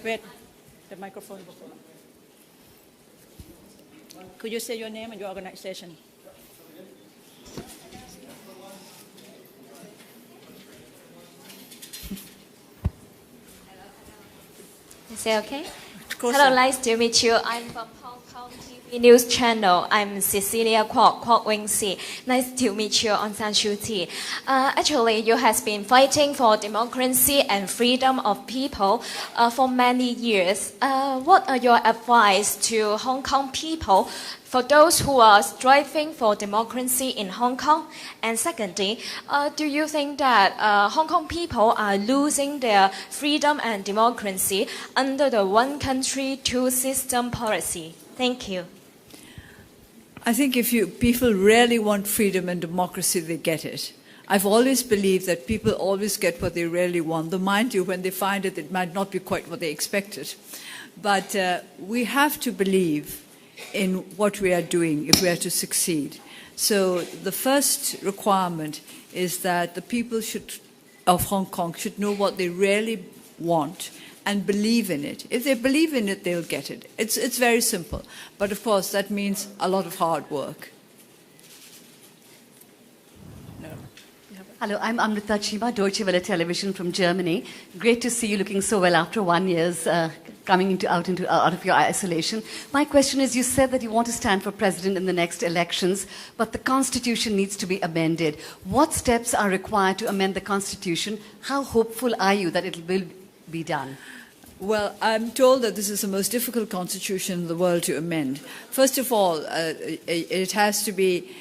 Wait, the microphone. Could you say your name and your organization? Is it okay? Closer. Hello, nice to meet you. I'm from Hong Kong TV News Channel. I'm Cecilia Kwok Wing Si. Nice to meet you, Aung San Suu Kyi. Actually, you have been fighting for democracy and freedom of people for many years. What are your advice to Hong Kong people for those who are striving for democracy in Hong Kong? And secondly, do you think that Hong Kong people are losing their freedom and democracy under the one country, two system policy? Thank you. I think if people really want freedom and democracy, they get it. I've always believed that people always get what they really want. Though, mind you, when they find it, it might not be quite what they expected. But we have to believe in what we are doing if we are to succeed. So the first requirement is that the people of Hong Kong should know what they really want and believe in it. If they believe in it, they'll get it. It's very simple. But of course, that means a lot of hard work. Hello, I'm Amrita Chima, Deutsche Welle Television from Germany. Great to see you looking so well after 1 year coming out of your isolation. My question is, you said that you want to stand for president in the next elections, but the constitution needs to be amended. What steps are required to amend the constitution? How hopeful are you that it will be done? Well, I'm told that this is the most difficult constitution in the world to amend. First of all, it has to be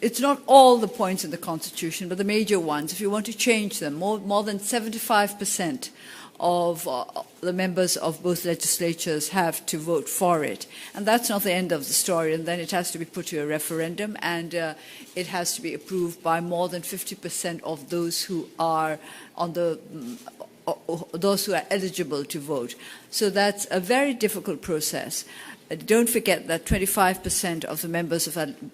it's not all the points in the Constitution, but the major ones. If you want to change them, more than 75% of the members of both legislatures have to vote for it. And that's not the end of the story. And then it has to be put to a referendum, and it has to be approved by more than 50% of those who are those who are eligible to vote. So that's a very difficult process. Don't forget that 25% of the members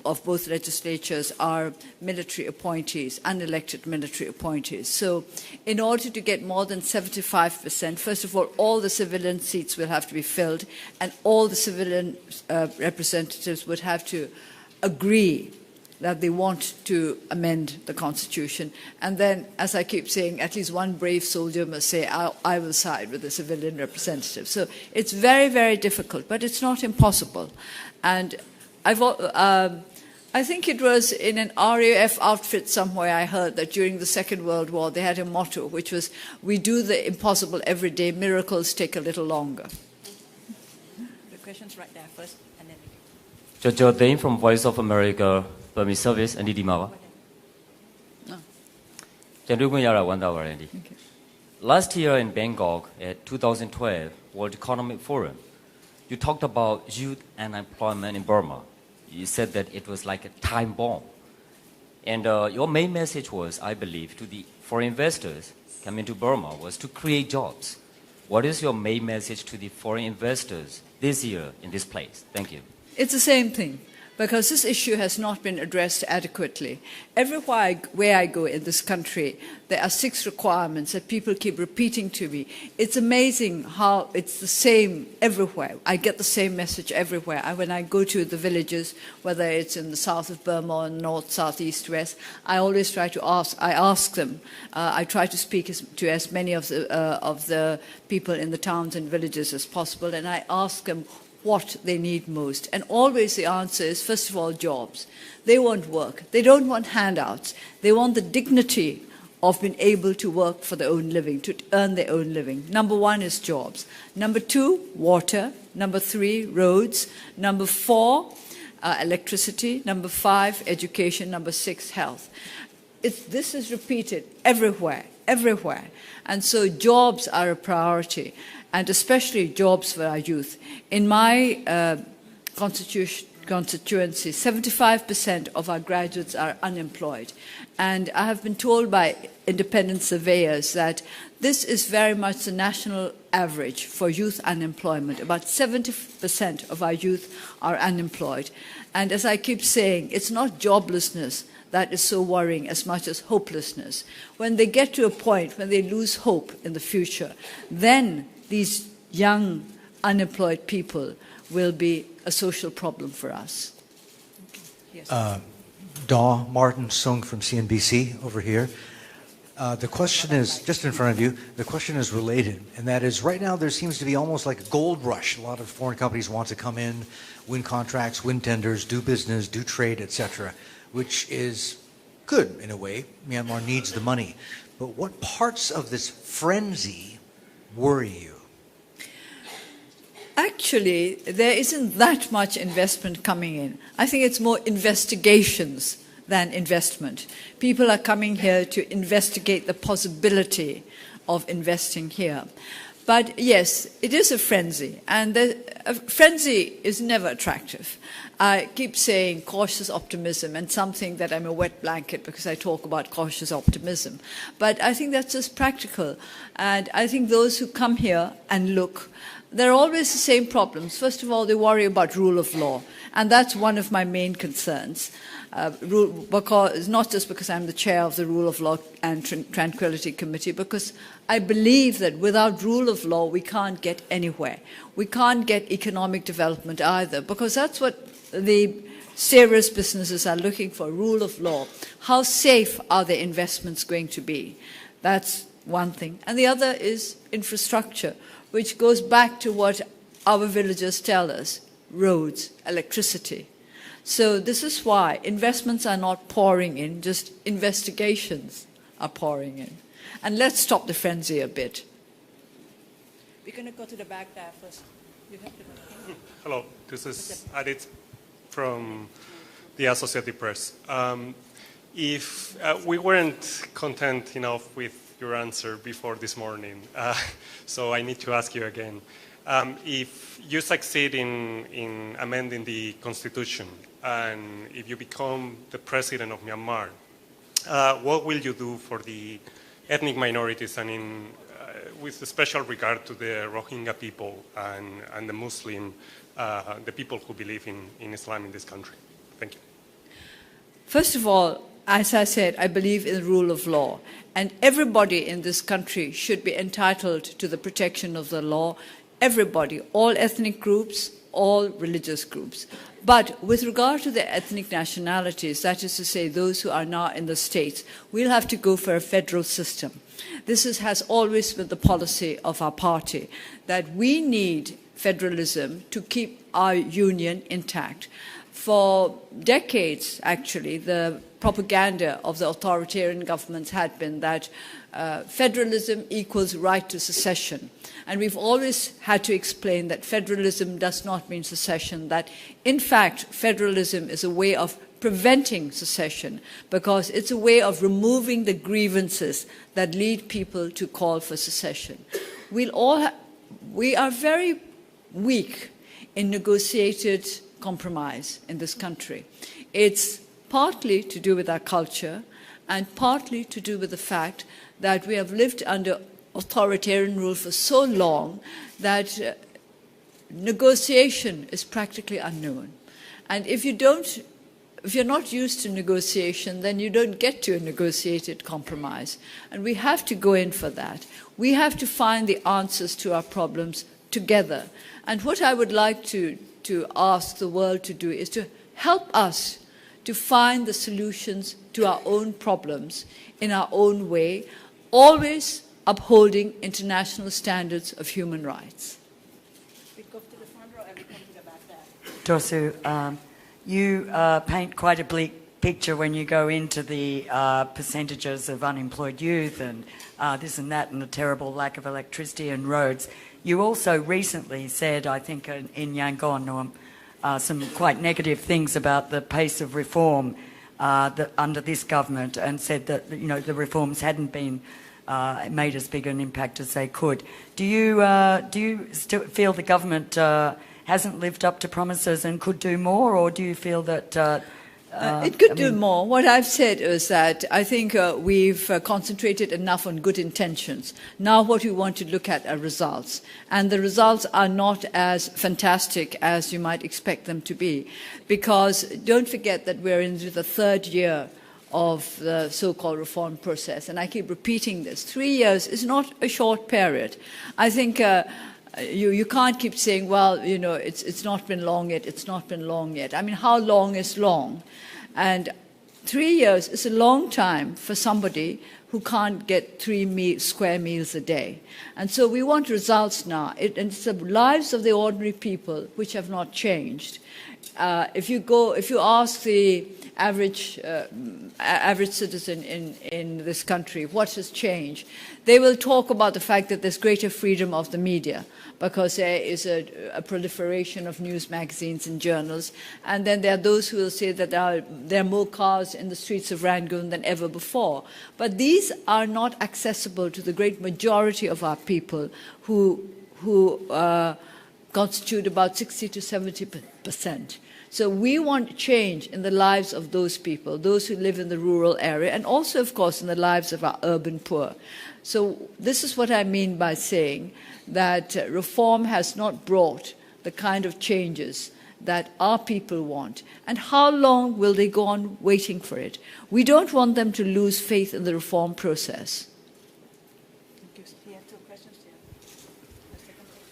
of both legislatures are military appointees, unelected military appointees. So in order to get more than 75%, first of all the civilian seats will have to be filled, and all the civilian representatives would have to agree that they want to amend the Constitution. And then, as I keep saying, at least one brave soldier must say, I will side with the civilian representative. So it's very, very difficult, but it's not impossible. And I think it was in an RAF outfit somewhere I heard that during the Second World War they had a motto, which was, we do the impossible every day, miracles take a little longer. The question's right there first, and then... Jojo Dane from Voice of America, Burmese Service, and Dimawa. Last year in Bangkok at 2012 World Economic Forum, you talked about youth unemployment in Burma. You said that it was like a time bomb. And your main message was, I believe, to the foreign investors coming to Burma was to create jobs. What is your main message to the foreign investors this year in this place? Thank you. It's the same thing, because this issue has not been addressed adequately. Everywhere where I go in this country, there are 6 requirements that people keep repeating to me. It's amazing how it's the same everywhere. I get the same message everywhere. When I go to the villages, whether it's in the south of Burma or north, south, east, west, I always try to ask them. I try to speak to as many of the people in the towns and villages as possible, and I ask them what they need most. And always the answer is, first of all, jobs. They want work. They don't want handouts. They want the dignity of being able to work for their own living, to earn their own living. Number 1 is jobs. Number 2, water. Number 3, roads. Number 4, electricity. Number 5, education. Number 6, health. This is repeated everywhere. And so jobs are a priority, and especially jobs for our youth. In my constituency, 75% of our graduates are unemployed. And I have been told by independent surveyors that this is very much the national average for youth unemployment. About 70% of our youth are unemployed. And as I keep saying, it's not joblessness that is so worrying as much as hopelessness. When they get to a point when they lose hope in the future, then these young, unemployed people will be a social problem for us. Yes. Daw Martin Sung from CNBC over here. The question is, just in front of you, the question is related, and that is, right now there seems to be almost like a gold rush. A lot of foreign companies want to come in, win contracts, win tenders, do business, do trade, etc., which is good in a way. Myanmar needs the money. But what parts of this frenzy worry you? Actually, there isn't that much investment coming in. I think it's more investigations than investment. People are coming here to investigate the possibility of investing here. But yes, it is a frenzy, and a frenzy is never attractive. I keep saying cautious optimism, and something that I'm a wet blanket because I talk about cautious optimism. But I think that's just practical. And I think those who come here and look, there are always the same problems. First of all, they worry about rule of law, and that's one of my main concerns. Because, not just because I'm the chair of the Rule of Law and Tranquility Committee, because I believe that without rule of law, we can't get anywhere. We can't get economic development either, because that's what the serious businesses are looking for, rule of law. How safe are their investments going to be? That's one thing. And the other is infrastructure, which goes back to what our villagers tell us, roads, electricity. So this is why investments are not pouring in, just investigations are pouring in. And let's stop the frenzy a bit. We're going to go to the back there first. You have to go. Hello, this is Adit from the Associated Press. If we weren't content enough with your answer before this morning, so I need to ask you again. If you succeed in amending the Constitution, and if you become the president of Myanmar, what will you do for the ethnic minorities, and with special regard to the Rohingya people and the Muslim, the people who believe in Islam in this country? Thank you. First of all, as I said, I believe in the rule of law, and everybody in this country should be entitled to the protection of the law. Everybody, all ethnic groups, all religious groups. But with regard to the ethnic nationalities, that is to say those who are now in the states, we'll have to go for a federal system. This has always been the policy of our party, that we need federalism to keep our union intact. For decades, actually, the propaganda of the authoritarian governments had been that federalism equals right to secession. And we've always had to explain that federalism does not mean secession, that in fact federalism is a way of preventing secession because it's a way of removing the grievances that lead people to call for secession. We are very weak in negotiated compromise in this country. It's partly to do with our culture and partly to do with the fact that we have lived under authoritarian rule for so long that negotiation is practically unknown. And if you're not used to negotiation, then you don't get to a negotiated compromise. And we have to go in for that. We have to find the answers to our problems together. And what I would like to ask the world to do is to help us to find the solutions to our own problems in our own way, always upholding international standards of human rights. We go to the front row and we come to the back there. Tosu, you paint quite a bleak picture when you go into the percentages of unemployed youth and this and that and the terrible lack of electricity and roads. You also recently said, I think in Yangon, some quite negative things about the pace of reform under this government, and said that the reforms hadn't been made as big an impact as they could. Do you still feel the government hasn't lived up to promises and could do more, or do you feel that it could do more? What I've said is that I think we've concentrated enough on good intentions. Now what we want to look at are results. And the results are not as fantastic as you might expect them to be. Because don't forget that we're into the third year of the so-called reform process. And I keep repeating this. 3 years is not a short period. I think you can't keep saying, well, you know, it's not been long yet, it's not been long yet. I mean, how long is long? And 3 years is a long time for somebody who can't get 3 square meals a day. And so we want results now. And it's the lives of the ordinary people which have not changed. If you ask the average citizen in this country what has changed, they will talk about the fact that there's greater freedom of the media because there is a proliferation of news magazines and journals. And then there are those who will say that there are more cars in the streets of Rangoon than ever before. But these are not accessible to the great majority of our people who constitute about 60 to 70%. So we want change in the lives of those people, those who live in the rural area, and also, of course, in the lives of our urban poor. So this is what I mean by saying that reform has not brought the kind of changes that our people want. And how long will they go on waiting for it? We don't want them to lose faith in the reform process.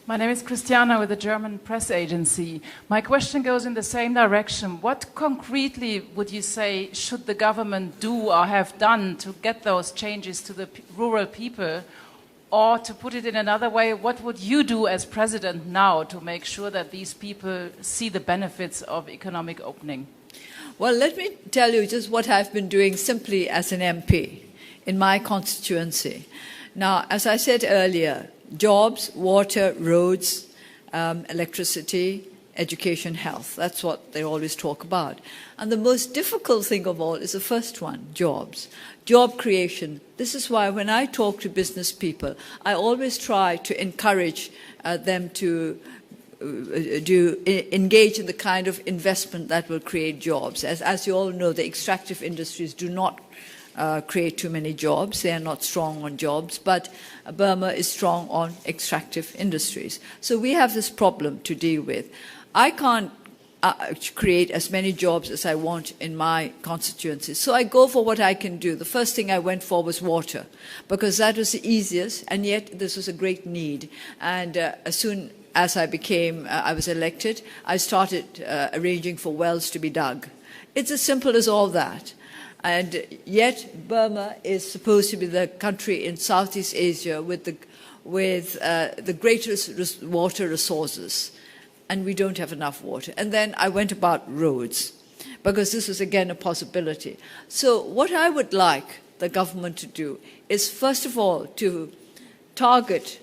My name is Christiana with the German press agency. My question goes in the same direction. What concretely would you say should the government do or have done to get those changes to the rural people? Or to put it in another way, what would you do as president now to make sure that these people see the benefits of economic opening? Well, let me tell you just what I've been doing simply as an MP in my constituency. Now, as I said earlier, jobs, water, roads, electricity, education, health. That's what they always talk about. And the most difficult thing of all is the first one, jobs. Job creation. This is why when I talk to business people, I always try to encourage them to engage in the kind of investment that will create jobs. As you all know, the extractive industries do not create too many jobs. They are not strong on jobs, but Burma is strong on extractive industries. So we have this problem to deal with. I can't create as many jobs as I want in my constituency. So I go for what I can do. The first thing I went for was water, because that was the easiest, and yet this was a great need. And as soon as I was elected, I started arranging for wells to be dug. It's as simple as all that. And yet Burma is supposed to be the country in Southeast Asia with the greatest water resources. And we don't have enough water. And then I went about roads, because this was again a possibility. So what I would like the government to do is, first of all, to target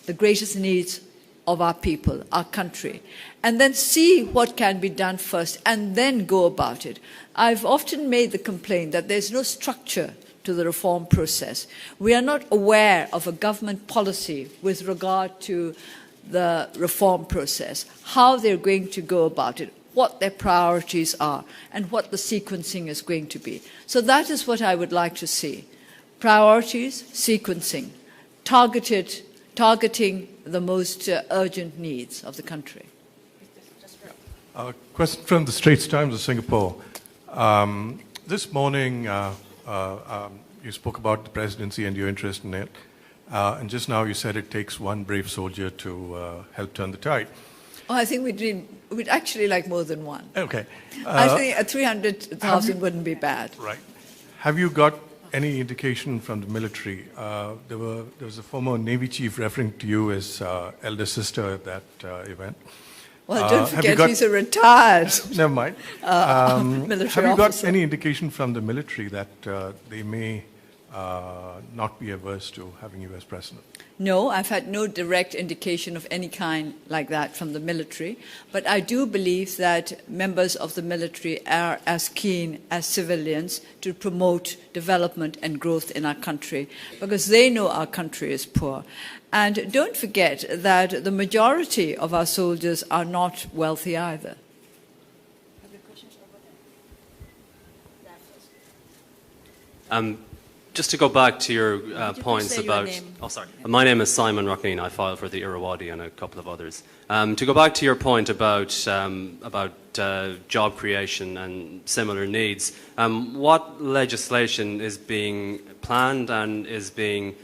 the greatest needs of our people, our country, and then see what can be done first, and then go about it. I've often made the complaint that there's no structure to the reform process. We are not aware of a government policy with regard to the reform process, how they're going to go about it, what their priorities are, and what the sequencing is going to be. So that is what I would like to see. Priorities, sequencing, targeting the most urgent needs of the country. Question from the Straits Times of Singapore. This morning, you spoke about the presidency and your interest in it. And just now you said it takes one brave soldier to help turn the tide. Oh, I think we'd actually like more than one. Okay. I think 300,000 wouldn't be bad. Right. Have you got any indication from the military? There was a former Navy chief referring to you as elder sister at that event. Well, don't forget he's a retired never mind. military Have you got officer. any indication from the military that they may not be averse to having you as president? No, I've had no direct indication of any kind like that from the military. But I do believe that members of the military are as keen as civilians to promote development and growth in our country, because they know our country is poor. And don't forget that the majority of our soldiers are not wealthy either. Just to go back to your points say your about... name? Oh, sorry. My name is Simon Rocklin. I filed for the Irrawaddy and a couple of others. To go back to your point about job creation and similar needs, what legislation is being planned and is being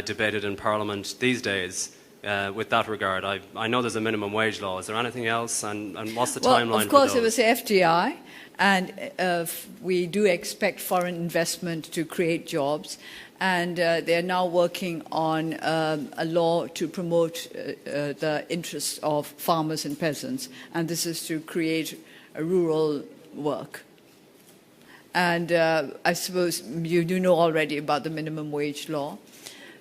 debated in Parliament these days with that regard? I know there's a minimum wage law. Is there anything else? And what's the timeline of course, for those? there was the FDI. And we do expect foreign investment to create jobs. And they're now working on a law to promote the interests of farmers and peasants. And this is to create a rural work. And I suppose you do know already about the minimum wage law.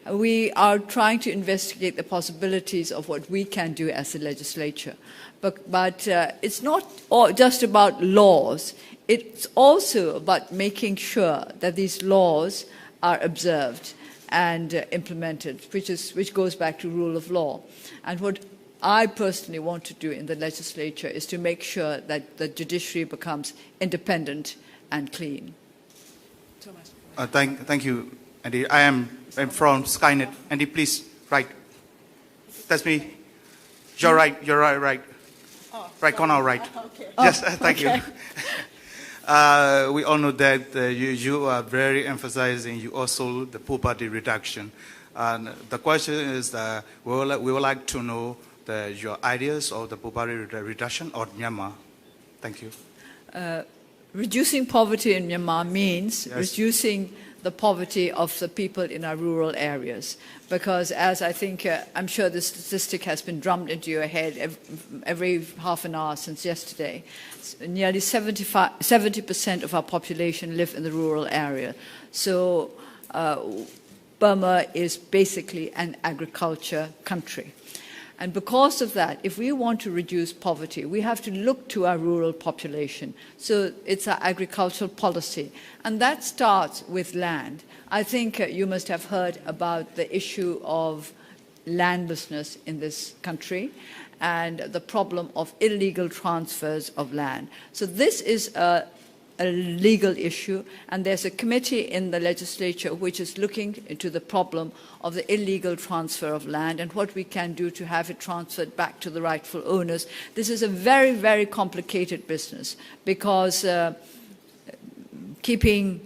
We are trying to investigate the possibilities of what we can do as a legislature. But it's not just about laws. It's also about making sure that these laws are observed and implemented, which goes back to rule of law. And what I personally want to do in the legislature is to make sure that the judiciary becomes independent and clean. Thomas. Thank you, Andy. I'm from Skynet. Andy, please, right. That's me. You're right. Oh, right corner, right. Okay. Yes, thank you. We all know that you are very emphasizing you also the poverty reduction. And the question is we would like to know your ideas of the poverty reduction of Myanmar. Thank you. Reducing poverty in Myanmar means reducing the poverty of the people in our rural areas. Because as I think, I'm sure this statistic has been drummed into your head every half an hour since yesterday, nearly 70% of our population live in the rural area. So Burma is basically an agriculture country. And because of that, if we want to reduce poverty, we have to look to our rural population. So it's our agricultural policy. And that starts with land. I think you must have heard about the issue of landlessness in this country and the problem of illegal transfers of land. So this is a legal issue, and there's a committee in the legislature which is looking into the problem of the illegal transfer of land and what we can do to have it transferred back to the rightful owners. This is a very, very complicated business because keeping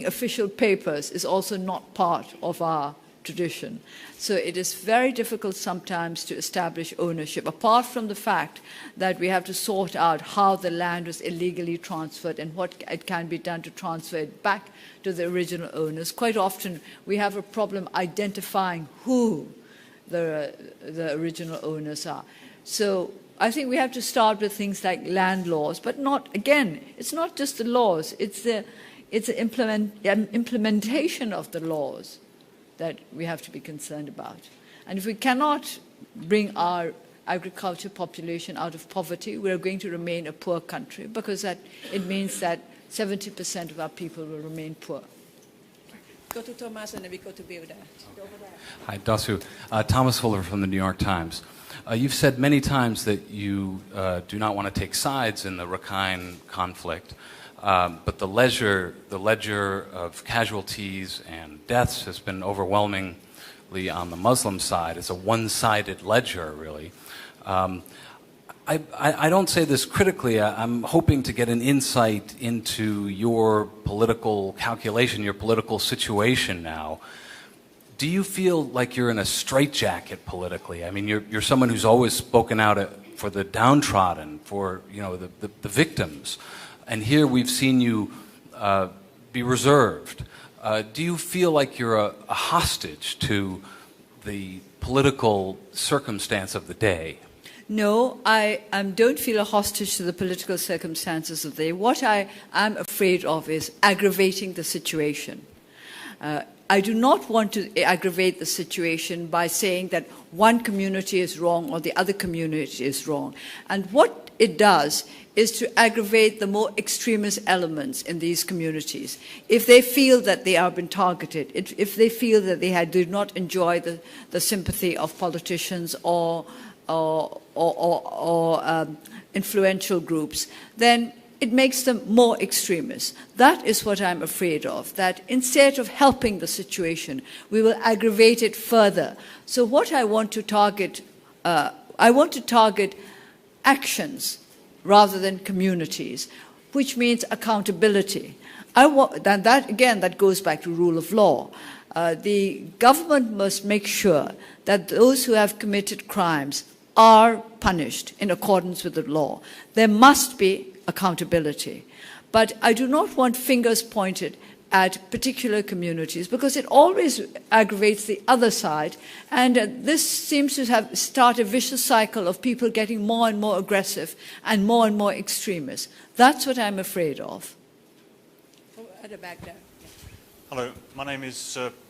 official papers is also not part of our tradition. So it is very difficult sometimes to establish ownership, apart from the fact that we have to sort out how the land was illegally transferred and what it can be done to transfer it back to the original owners. Quite often we have a problem identifying who the original owners are. So I think we have to start with things like land laws, but it's not just the laws, it's the implementation of the laws that we have to be concerned about. And if we cannot bring our agriculture population out of poverty, we are going to remain a poor country because it means that 70% of our people will remain poor. Go to Thomas and then we go to Bilda. Hi, Dasu. Thomas Fuller from the New York Times. You've said many times that you do not want to take sides in the Rakhine conflict. But the ledger of casualties and deaths has been overwhelmingly on the Muslim side. It's a one-sided ledger, really. I don't say this critically. I'm hoping to get an insight into your political calculation, your political situation now. Do you feel like you're in a straitjacket politically? I mean, you're someone who's always spoken out for the downtrodden, for the victims. And here we've seen you be reserved. Do you feel like you're a hostage to the political circumstance of the day? No, I don't feel a hostage to the political circumstances of the day. What I am afraid of is aggravating the situation. I do not want to aggravate the situation by saying that one community is wrong or the other community is wrong. And what it does is to aggravate the more extremist elements in these communities. If they feel that they have been targeted, if they feel that they do not enjoy the sympathy of politicians or influential groups, then it makes them more extremist. That is what I'm afraid of, that instead of helping the situation, we will aggravate it further. So what I want to target, actions rather than communities, which means accountability. That goes back to rule of law. The government must make sure that those who have committed crimes are punished in accordance with the law. There must be accountability. But I do not want fingers pointed at particular communities because it always aggravates the other side. And this seems to start a vicious cycle of people getting more and more aggressive and more extremist. That's what I'm afraid of. Oh, at the back there. Hello, my name is,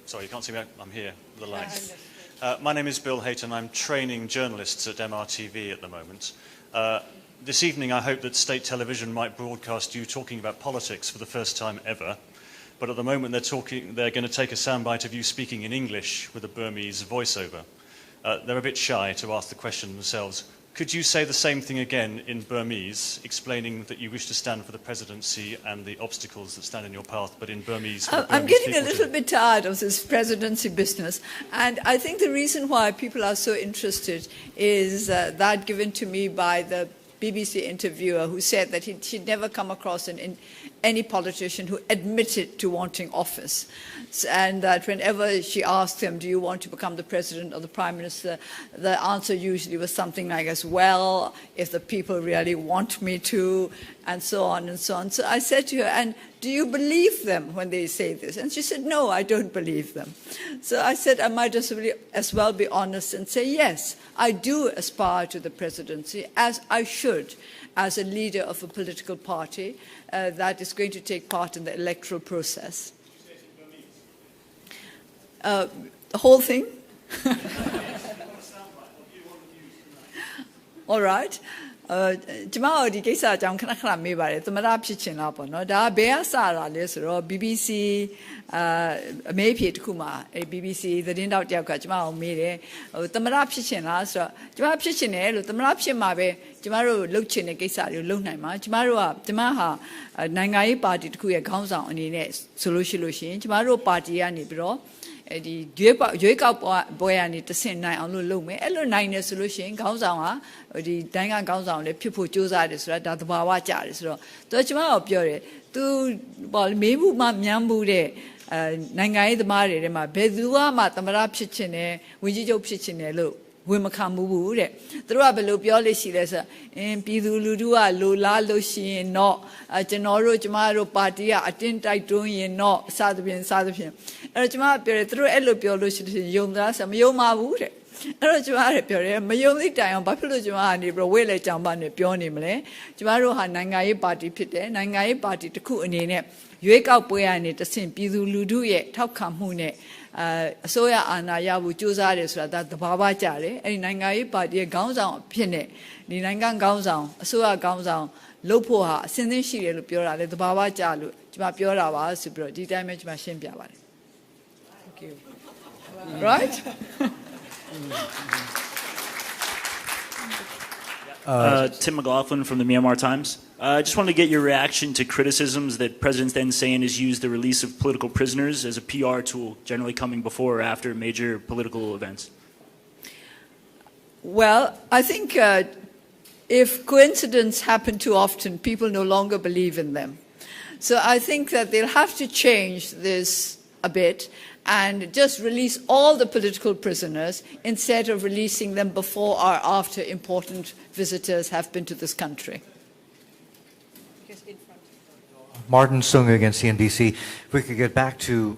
sorry, you can't see me, I'm here with the lights. My name is Bill Hayton. I'm training journalists at MRTV at the moment. This evening I hope that state television might broadcast you talking about politics for the first time ever. But at the moment they're going to take a soundbite of you speaking in English with a Burmese voiceover. They're a bit shy to ask the question themselves. Could you say the same thing again in Burmese, explaining that you wish to stand for the presidency and the obstacles that stand in your path, but in Burmese? I'm getting a little bit tired of this presidency business, and I think the reason why people are so interested is that given to me by the BBC interviewer who said that she'd never come across any politician who admitted to wanting office. And that whenever she asked him, do you want to become the president or the prime minister, the answer usually was something like, as well, if the people really want me to, and so on and so on. So I said to her, and do you believe them when they say this? And she said, no, I don't believe them. So I said, I might as well be honest and say, yes, I do aspire to the presidency, as I should, as a leader of a political party that is going to take part in the electoral process. The whole thing? All right. ကျမတို့ဒီကိစ္စအကြောင်းခဏခဏမေးပါတယ်သမရဖြစ်ချင်လားပေါ့နော်ဒါဘယ်ကစတာလဲဆိုတော့ BBC အမေးဖြေတစ်ခုမှာ BBC သတင်းတောက်တယောက်ကကျမအောင်မေးတယ်သမရဖြစ်ချင်လားဆိုတော့ကျမဖြစ်ချင်တယ်လို့သမရဖြစ်မှာပဲကျမတို့လှုပ်ချင်တဲ့ကိစ္စတွေကိုလှုပ်နိုင်မှာကျမဟာနိုင်ငံရေးပါတီတစ်ခုရဲ့ခေါင်းဆောင်အနေနဲ့ဆိုလို့ရှိရင်ကျမတို့ပါတီကနေပြီးတော့ဒီရွေးကောက်ပွဲကနေတဆင့်နိုင်အောင်လို့လုပ်မယ်အဲ့လိုနိုင်နေဆိုလို့ရှိရင်ခေါင်းဆောင်ဟာဒီတိုင်းကခေါင်းဆောင်လည်းဖြစ်ဖို့ကြိုးစားတယ်ဆိုတာဒါသဘာဝကျတယ်ဆိုတော့သူကျွန်မကပြောတယ်သူမေးမှုမှမြန်းမှုတဲ့နိုင်ငံရေးသမားတွေထဲမှာဘယ်သူမှသမရဖြစ်ချင်တယ်ဝင်းကြီးချုပ်ဖြစ်ချင်တယ်လို့ဝင်မခံဘူးတဲ့သူတို့ကဘယ်လိုပြောလို့ရှိလဲဆိုပြည်သူလူထုကလိုလားလို့ရှိရင်တော့ကျွန်တော်တို့ကျမတို့ပါတီကအတင်းတိုက်တွန်းရင်တော့စသဖြင့်အဲ့တော့ကျမကပြောတယ်သူတို့အဲ့လိုပြောလို့ရှိရင်ယုံသားဆိုမယုံပါဘူးတဲ့အဲ့တော့ကျမကပြောတယ်မယုံသိတိုင်အောင်ဘာဖြစ်လို့ကျမကနေပြီးဝဲလေကြောင်ပါနဲ့ပြောနေမလဲကျမတို့ဟာနိုင်ငံရေးပါတီဖြစ်တယ်နိုင်ငံရေးပါတီတစ်ခုအနေနဲ့ရွေးကောက်ပွဲကနေတဆင့်ပြည်သူလူထုရဲ့ထောက်ခံမှုနဲ့အစိုးရအာဏာရဖို့ကြိုးစားတယ်ဆိုတာဒါသဘာဝကျတယ်အဲ့ဒီနိုင်ငံရေးပါတီရဲ့ခေါင်းဆောင်အဖြစ်နဲ့ဒီနိုင်ငံခေါင်းဆောင်အစိုးရခေါင်းဆောင်လုပ်ဖို့ဟာအစဉ်သင်းရှိတယ်လို့ပြောတာလေသဘာဝကျလို့ကျမပြောတာပါဆိုပြီးတော့ဒီတိုင်းပဲကျမရှင်းပြပါတယ် Thank you Right Tim McLaughlin from the Myanmar Times. I just wanted to get your reaction to criticisms that President Thein Sein has used the release of political prisoners as a PR tool, generally coming before or after major political events. Well, I think if coincidences happen too often, people no longer believe in them. So I think that they'll have to change this a bit and just release all the political prisoners instead of releasing them before or after important visitors have been to this country. Martin Sung against CNBC. If we could get back to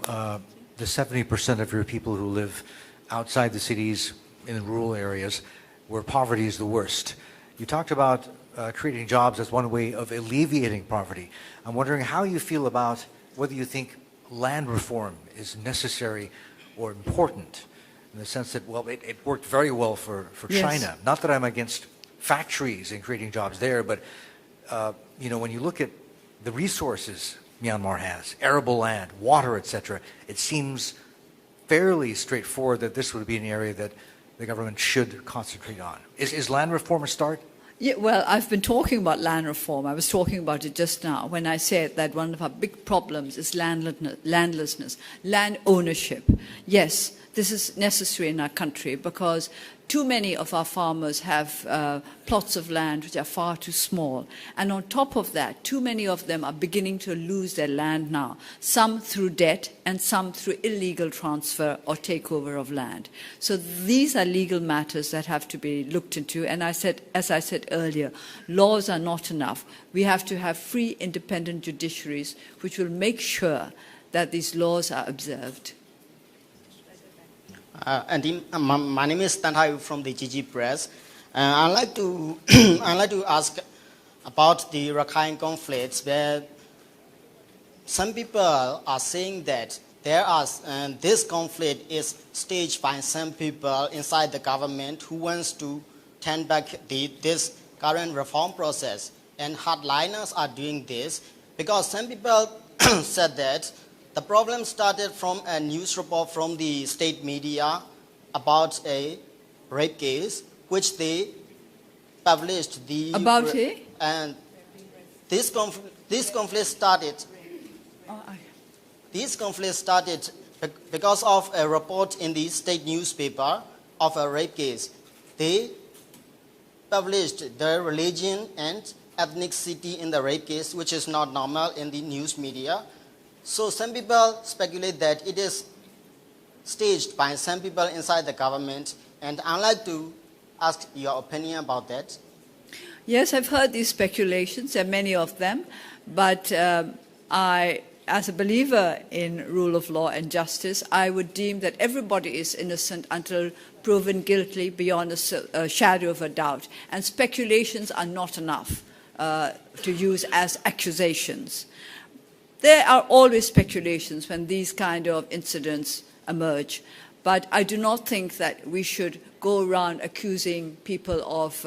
the 70% of your people who live outside the cities in rural areas where poverty is the worst. You talked about creating jobs as one way of alleviating poverty. I'm wondering how you feel about whether you think land reform is necessary or important in the sense that, well, it worked very well for Yes. China. Not that I'm against factories and creating jobs there, but, you know, when you look at the resources Myanmar has, arable land, water, etc., it seems fairly straightforward that this would be an area that the government should concentrate on. Is land reform a start? Yeah, well, I've been talking about land reform. I was talking about it just now when I said that one of our big problems is landlessness, land ownership. Yes, this is necessary in our country because too many of our farmers have plots of land which are far too small. And on top of that, too many of them are beginning to lose their land now, some through debt and some through illegal transfer or takeover of land. So these are legal matters that have to be looked into. And as I said earlier, laws are not enough. We have to have free, independent judiciaries which will make sure that these laws are observed. My name is Tanhai from the GG Press. I'd like to ask about the Rakhine conflicts, where some people are saying that this conflict is staged by some people inside the government who wants to turn back this current reform process. And hardliners are doing this because some people said that the problem started from a news report from the state media about a rape case, which they published. And this conflict started. This conflict started because of a report in the state newspaper of a rape case. They published the religion and ethnicity in the rape case, which is not normal in the news media. So some people speculate that it is staged by some people inside the government, and I'd like to ask your opinion about that. Yes, I've heard these speculations, there are many of them, but I, as a believer in rule of law and justice, I would deem that everybody is innocent until proven guilty beyond a shadow of a doubt, and speculations are not enough to use as accusations. There are always speculations when these kind of incidents emerge, but I do not think that we should go around accusing people of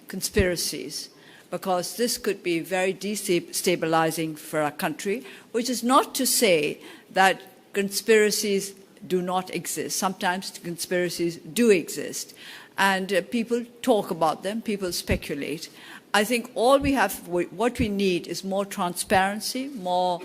conspiracies, because this could be very destabilizing for our country, which is not to say that conspiracies do not exist. Sometimes conspiracies do exist, and people talk about them, people speculate. I think what we need is more transparency, more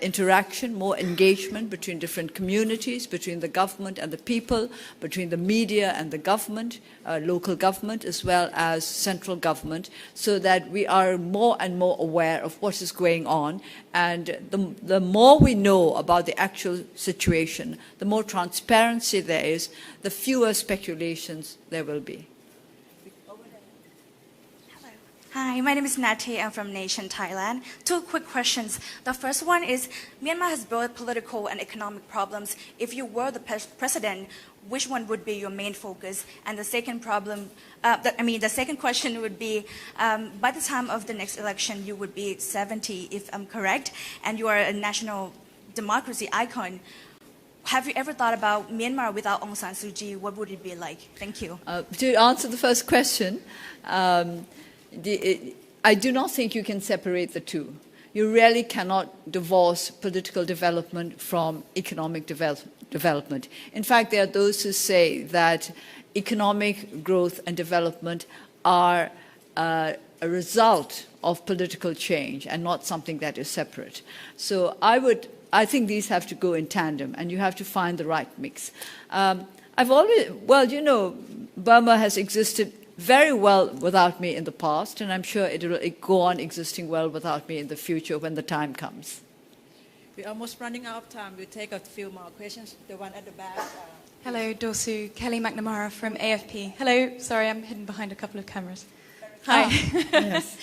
interaction, more engagement between different communities, between the government and the people, between the media and the government, local government as well as central government, so that we are more and more aware of what is going on. And the more we know about the actual situation, the more transparency there is, the fewer speculations there will be. Hi, my name is Nati. I'm from Nation, Thailand. Two quick questions. The first one is, Myanmar has both political and economic problems. If you were the president, which one would be your main focus? And the second the second question would be, by the time of the next election, you would be 70, if I'm correct, and you are a national democracy icon. Have you ever thought about Myanmar without Aung San Suu Kyi? What would it be like? Thank you. To answer the first question, I do not think you can separate the two. You really cannot divorce political development from economic development. In fact, there are those who say that economic growth and development are a result of political change and not something that is separate. So I think these have to go in tandem, and you have to find the right mix. Burma has existed very well without me in the past, and I'm sure it will go on existing well without me in the future when the time comes. We're almost running out of time. We'll take a few more questions. The one at the back. Hello, Dorsu. Kelly McNamara from AFP. Hello. Sorry, I'm hidden behind a couple of cameras. Hi. Yes.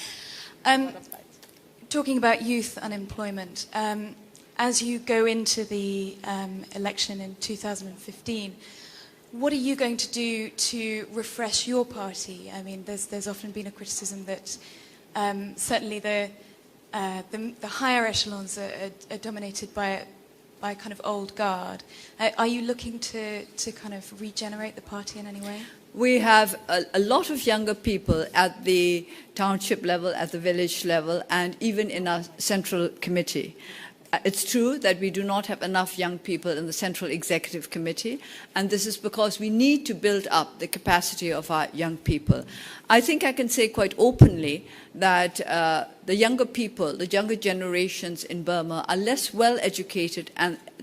Talking about youth unemployment, as you go into the election in 2015, what are you going to do to refresh your party? I mean, there's often been a criticism that certainly the higher echelons are dominated by a kind of old guard. Are you looking to kind of regenerate the party in any way? We have a lot of younger people at the township level, at the village level, and even in our central committee. It's true that we do not have enough young people in the Central Executive Committee, and this is because we need to build up the capacity of our young people. I think I can say quite openly that the younger people, the younger generations in Burma are less well educated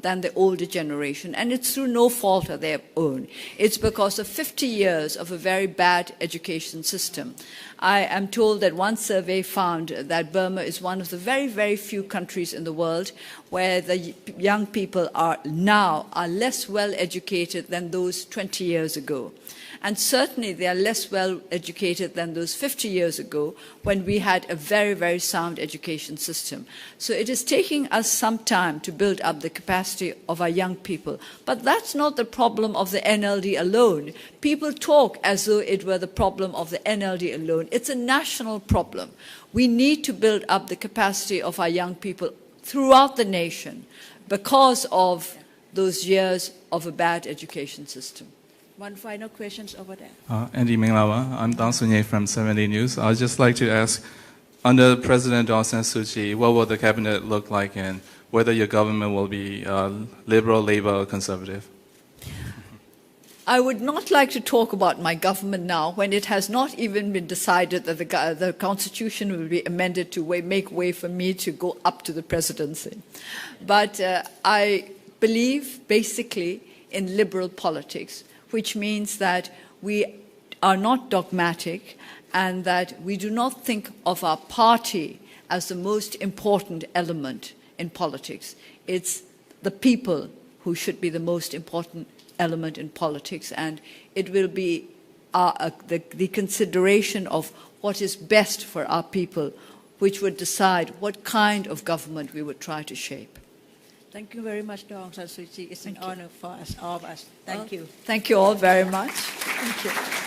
than the older generation, and it's through no fault of their own. It's because of 50 years of a very bad education system. I am told that one survey found that Burma is one of the very, very few countries in the world where the young people are less well educated than those 20 years ago. And certainly they are less well educated than those 50 years ago when we had a very, very sound education system. So it is taking us some time to build up the capacity of our young people. But that's not the problem of the NLD alone. People talk as though it were the problem of the NLD alone. It's a national problem. We need to build up the capacity of our young people throughout the nation because of those years of a bad education system. One final question over there. Andy Minglawa, I'm Dang Sunye from 70 News. I'd just like to ask, under President Aung San Suu Kyi, what will the cabinet look like and whether your government will be liberal, Labour or conservative? I would not like to talk about my government now when it has not even been decided that the constitution will be amended to make way for me to go up to the presidency. But I believe basically in liberal politics, which means that we are not dogmatic and that we do not think of our party as the most important element in politics. It's the people who should be the most important element in politics, and it will be the consideration of what is best for our people which would decide what kind of government we would try to shape. Thank you very much, Aung San Suu Kyi. It's an honor for us, all of us. Thank you. Thank you all very much. Thank you.